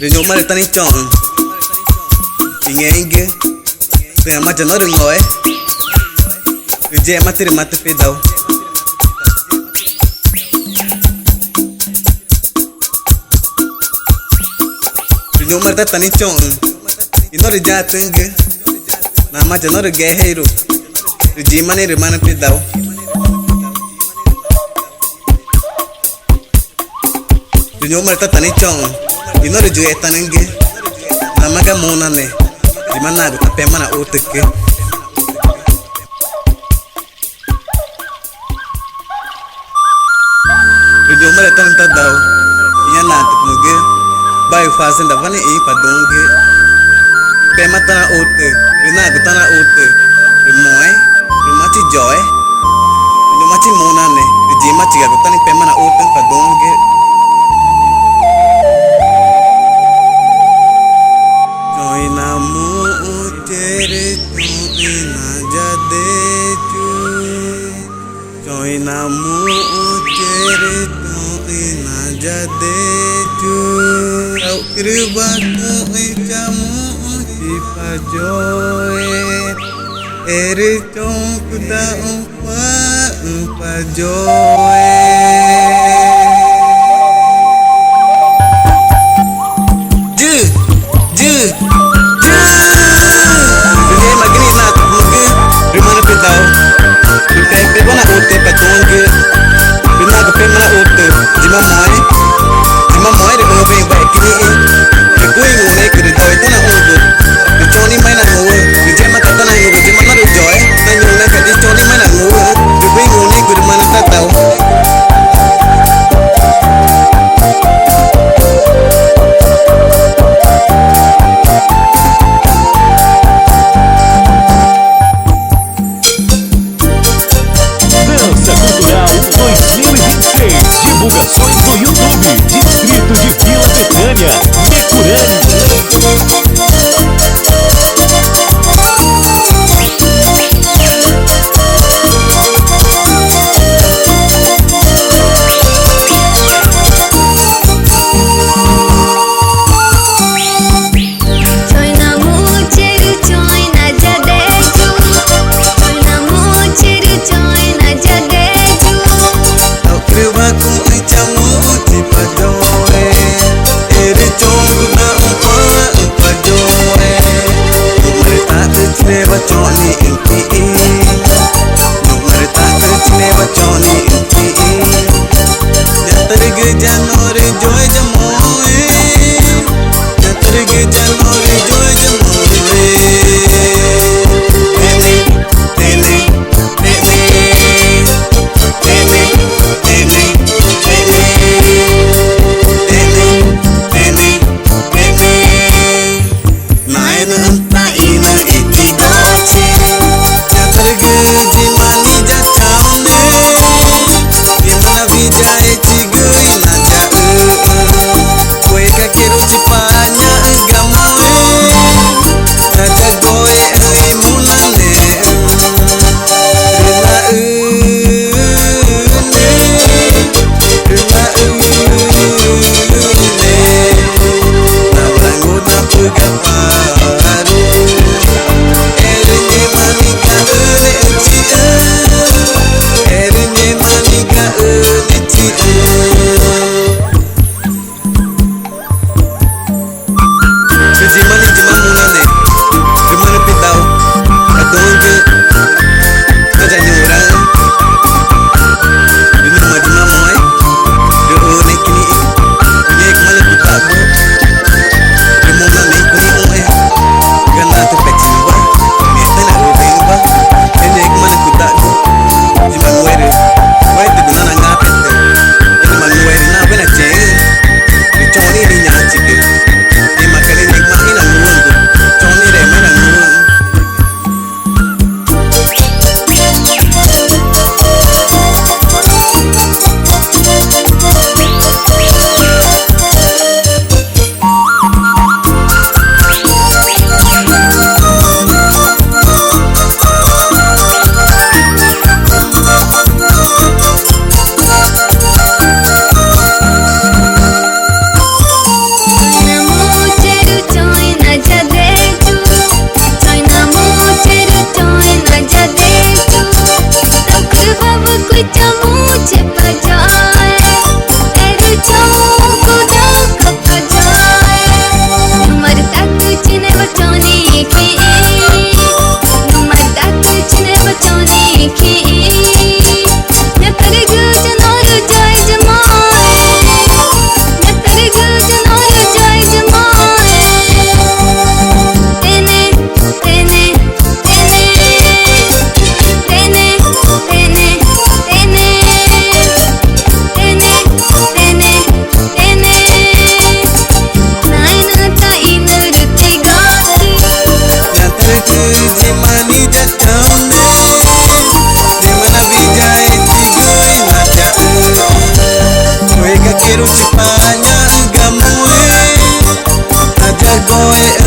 Rinyo mare tani chong Inge Penga maja no ringo Rije matiri mati pedau Rinyo mare tani chong Ino rija tunge Na maja no rige hero Rije mani rimana pedau Rinyo mare tani chong Ino rijo etanenge Namaga mona ne Dimana aku tapi mana uteke Rinyo mare tani tadau Iya nanti muge Bayu fasen da vani i padonge Pema tana ute Rina aku tana ute Rimoy Rimachi joy Rinyo machi mona ne Rijima chiga aku tani pema na ute padonge Namu cere tu ina jade cu Kau kirbaku icamu sipajoe Eri cong kuda umpa joe Dunia magini na tubuge Rimana pedau Pepe bona ute patonge Bina ko pe mana ute Jima moy de obe ba kini e koi ngone kre doi tana ogo de choni mai na ngowe de jema kata na ngowe jema na ro joy na ngone ka de choni mai na ngowe de koi ngone kre mana ta tau Divulgações no YouTube, Distrito de Vila Betânia, Mecurani. Quiero chipanya gamo quero te palha, gamoe, até goe